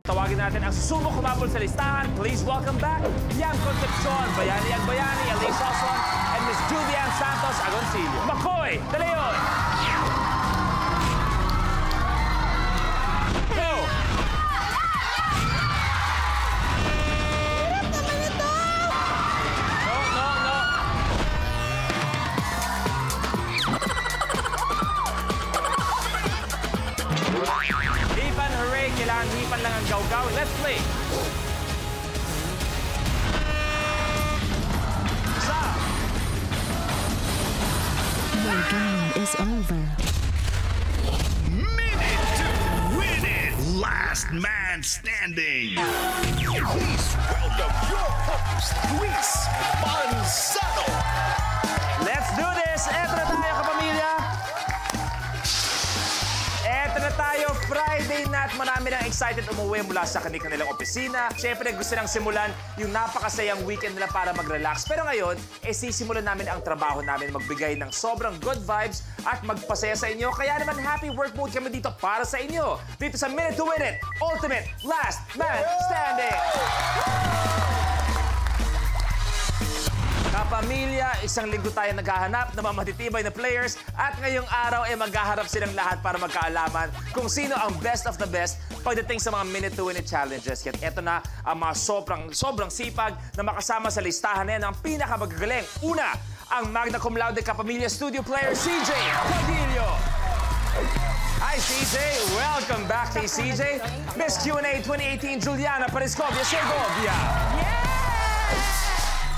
tawagin natin ang susubok kumabol sa listahan. Please welcome back, Yam Concepcion, Bayani ang Bayani, Elise Oswon, and Miss Julian Santos Agoncillo. McCoy De Leon! Go! Kailangan hipan lang ang gaw-gaw. Let's play! Isa! Your game is over. Minute to win it! Last man standing! Please welcome your host, Luis Manzano! Let's do this! Eto na tayo, kapamilya! Eto na tayo, Friday na at marami nang excited umuwi mula sa kanilang opisina. Siyempre, gusto nang simulan yung napakasayang weekend nila para mag-relax. Pero ngayon, sisimulan namin ang trabaho namin, magbigay ng sobrang good vibes at magpasaya sa inyo. Kaya naman, happy work mode kami dito para sa inyo. Dito sa Minute to Win It, Ultimate Last Man Standing! Kapamilya, isang linggo tayo naghahanap ng mga matitibay na players at ngayong araw ay maghaharap silang lahat para magkaalaman kung sino ang best of the best pagdating sa mga Minute to Win It challenges. Kaya eto na ang mga sobrang sipag na makasama sa listahan na yan ang pinakamagagaling. Una, ang magna cum laude kapamilya studio player CJ Padillo. Hi CJ, welcome back kay CJ. Miss Q&A 2018 Juliana Pariscovia Segovia.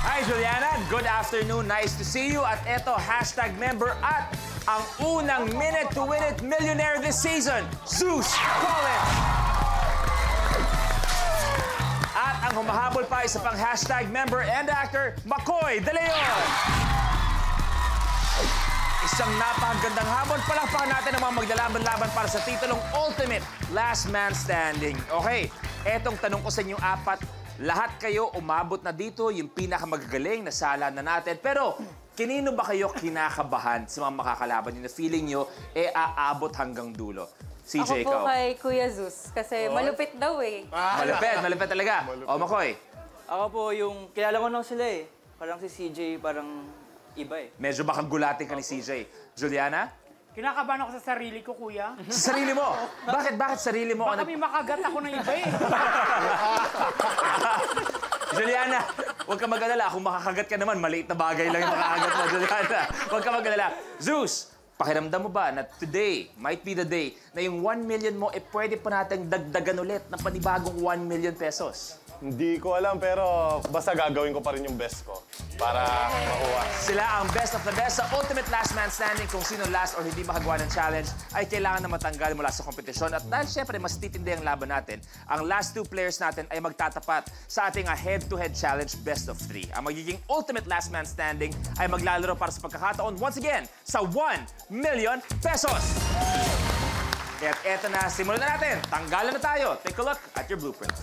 Hi, Juliana. Good afternoon. Nice to see you. At eto, hashtag member at ang unang Minute to Win It millionaire this season, Zeus Collins. At ang humahabol pa, isa pang hashtag member and actor, McCoy De Leon. Isang napakagandang habol. Palakpakan natin ang mga maglalaban-laban para sa titulong Ultimate Last Man Standing. Okay, etong tanong ko sa inyong apat. Lahat kayo umabot na dito, yung pinakamagagaling na sala na natin. Pero, kinino ba kayo kinakabahan sa mga makakalaban nyo na feeling nyo, aabot hanggang dulo? CJ, Ako po kay Kuya Zeus, kasi malupit daw eh. Malupit talaga. O, Makoy? Ako po yung, kilala ko na sila eh. Parang si CJ, parang iba eh. Medyo baka gulatin ka ni CJ. Juliana? Kinakabahan ako sa sarili ko, kuya. Sa sarili mo? Bakit sarili mo? Baka may makagat ako ng iba eh. Juliana, huwag ka mag-alala. Kung makakagat ka naman, maliit na bagay lang yung makakagat mo, Juliana. Huwag ka mag-alala. Zeus, pakiramdam mo ba na today might be the day na yung 1 million mo, pwede pa natin dagdagan ulit ng panibagong 1 million pesos? Hindi ko alam, pero basta gagawin ko pa rin yung best ko para makuha. Sila ang best of the best sa Ultimate Last Man Standing. Kung sino last or hindi makagawa ng challenge ay kailangan na matanggal mula sa kompetisyon. At dahil syempre mas titindi ang laban natin, ang last two players natin ay magtatapat sa ating head-to-head challenge best of 3. Ang magiging Ultimate Last Man Standing ay maglalaro para sa pagkakataon once again sa 1 million pesos. Kaya eto na, simulan na natin. Tanggalan na tayo. Take a look at your blueprint.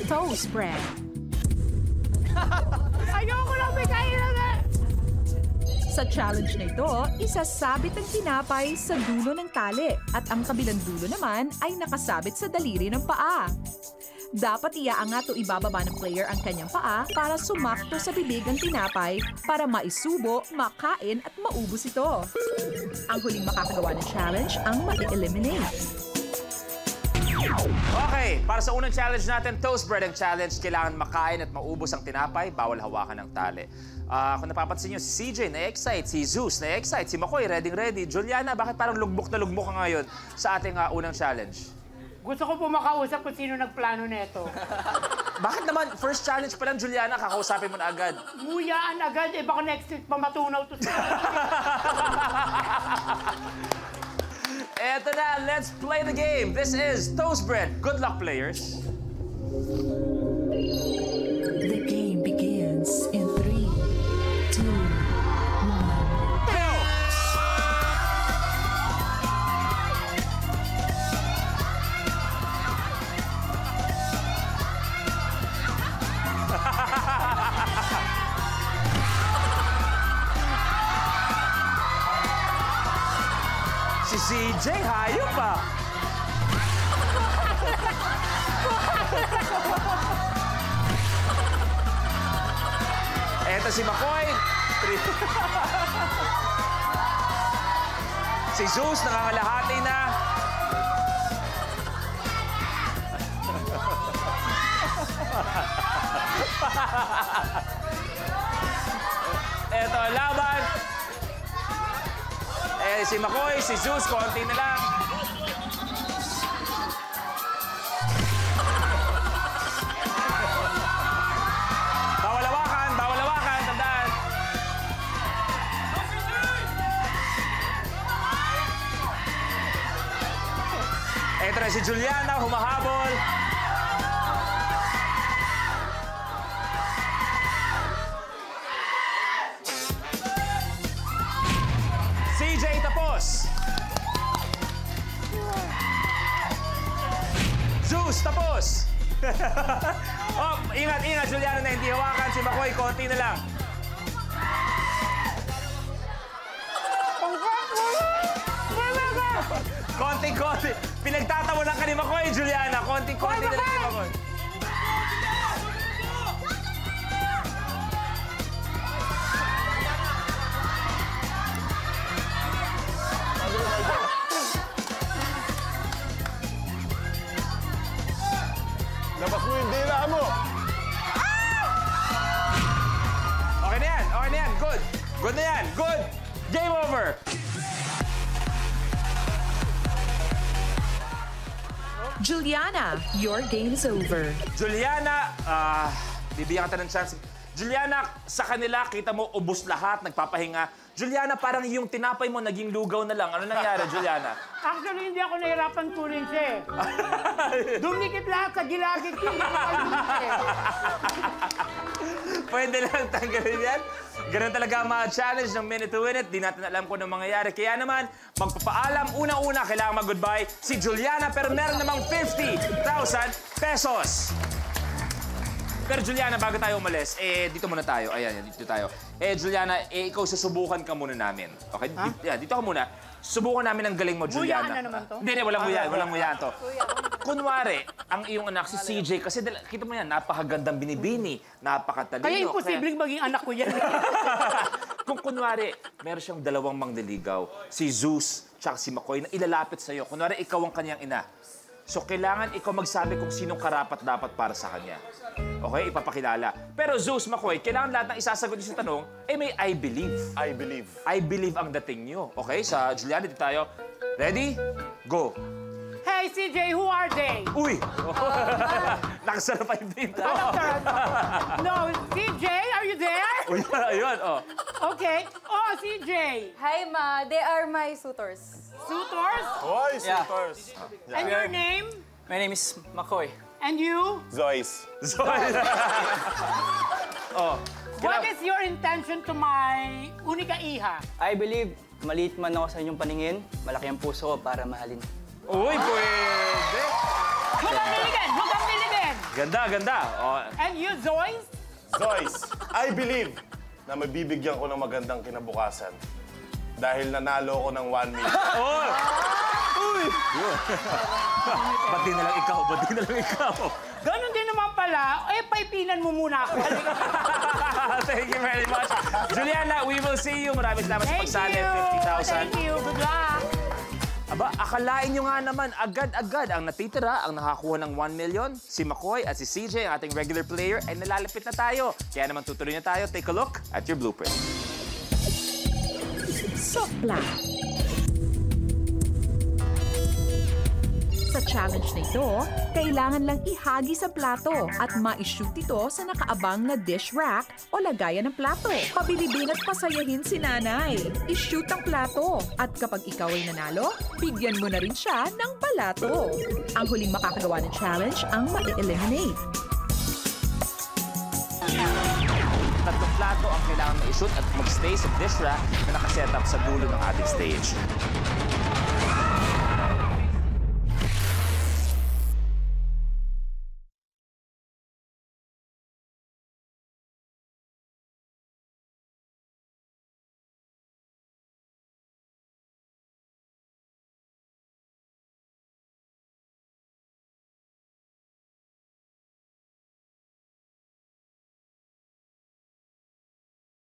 Toe spread. Ayoko lang may kailangan. Sa challenge na ito, isasabit ang tinapay sa dulo ng tali at ang kabilang dulo naman ay nakasabit sa daliri ng paa. Dapat iaangat o ibababa ng player ang kanyang paa para sumakto sa bibig ang tinapay para maisubo, makain at maubos ito. Ang huling makakagawa ng challenge ang ma-eliminate. Okay, para sa unang challenge natin, toast bread ang challenge. Kailangan makain at maubos ang tinapay, bawal hawakan ng tali. Kung napapansin nyo, si CJ na-excite, si Zeus na-excite, si McCoy ready. Juliana, bakit parang lugmok na lugmok ka ngayon sa ating unang challenge? Gusto ko po makausap kung sino nagplano nito. Bakit naman, first challenge pa lang, Juliana, kakausapin mo na agad? Nguyaan agad eh, baka next week pa matunaw to sa... Eto na, let's play the game. This is Toast Bread. Good luck, players. The game begins in 3, 2, 1. Go! Si CJ, hayop pa. Ito si McCoy. Si Zeus, nangangalahati na. Ito ang laban. Si McCoy, si Zeus, konti na lang. Bawal hawakan, tandaan. Ito na si Juliana, humahabol. CJ tapos. Zeus tapos. Oh, ingat, Juliana na hindi hawakan. Si McCoy, konti na lang. Konti. Pinagtatawanan ka ni McCoy, Juliana. Konti na lang si McCoy. Labas mo yung dila mo. Okay na yan. Good. Good na yan. Good. Game over. Juliana, your game is over. Juliana, bibigyan kita ng chance. Juliana, sa kanila, kita mo, ubos lahat, nagpapahinga. Juliana, parang yung tinapay mo, naging lugaw na lang. Ano nangyari, Juliana? Actually, hindi ako nahirapan kunin siya eh. Dumikit lahat sa gilagid ko. Pwede lang tanggalin yan. Ganun talaga ang mga challenge ng Minute to Win It. Di natin alam kung anong mangyayari. Kaya naman, magpapaalam. Una-una, kailangan mag-goodbye si Juliana, pero meron namang 50,000 pesos. Pero Juliana, bago tayo umalis, dito muna tayo. Ayan, dito tayo. Juliana, ikaw susubukan ka muna namin. Okay? Dito ka muna. Subukan namin ang galing mo, Juliana. Nguyaan na naman to? Hindi, walang nguyaan to. Kunwari, ang iyong anak si CJ, kasi kita mo yan, napakagandang binibini, napakatalino. Kaya imposibleng maging anak ko yan. Kung kunwari, meron siyang dalawang mangliligaw, si Zeus, tsaka si McCoy, na ilalapit sa'yo. Kunwari, ikaw ang kanyang ina. So, kailangan ikaw magsabi kung sinong karapat-dapat para sa kanya. Okay? Ipapakilala. Pero Zeus, McCoy, kailangan lahat ng isasagot niyo sa tanong, may I believe. I believe. I believe ang dating niyo. Okay? Sa Juliana, dito tayo. Ready? Go. Hey, CJ, who are they? Uy! Nakasarap pa yung dito. No, CJ, are you there? Uy, ayun, oh. Okay. Oh, CJ. Hi, Ma. They are my suitors. Suitors? Hoy, suitors. And your name? My name is McCoy. And you? Zoys. Oh. What is your intention to my unika iha? I believe, maliit man ako sa inyong paningin, malaki ang puso ko para mahalin. Uy, pwede. Huwag kang biligin! Ganda. Oh. And you, Zoys? Zoys, I believe na mabibigyan ko ng magandang kinabukasan dahil nanalo ko ng 1 million. Oh! Uy! Ba't di na lang ikaw? Ganon din naman pala. Paipinan mo muna ako. Thank you very much. Juliana, we will see you. Maraming salamat sa pagsali. 50,000. Thank you. Good luck. Aba, akalain nyo nga naman, agad-agad ang natitira, ang nakakuha ng 1 million, si McCoy at si CJ, ang ating regular player, ay nalalapit na tayo. Kaya naman tutuloy na tayo. Take a look at your blueprint. Sopla. Sa challenge na ito, kailangan lang ihagis ang plato at ma-shoot ito sa nakaabang na dish rack o lagayan ng plato. Pabilibin at pasayahin si nanay. I-shoot ang plato at kapag ikaw ay nanalo, bigyan mo na rin siya ng balato. Ang huling makakagawa ng challenge ang ma-eliminate. Tatlong plato ang kailangan ma-shoot at mag-stay sa dish rack na nakaset up sa dulo ng ating stage.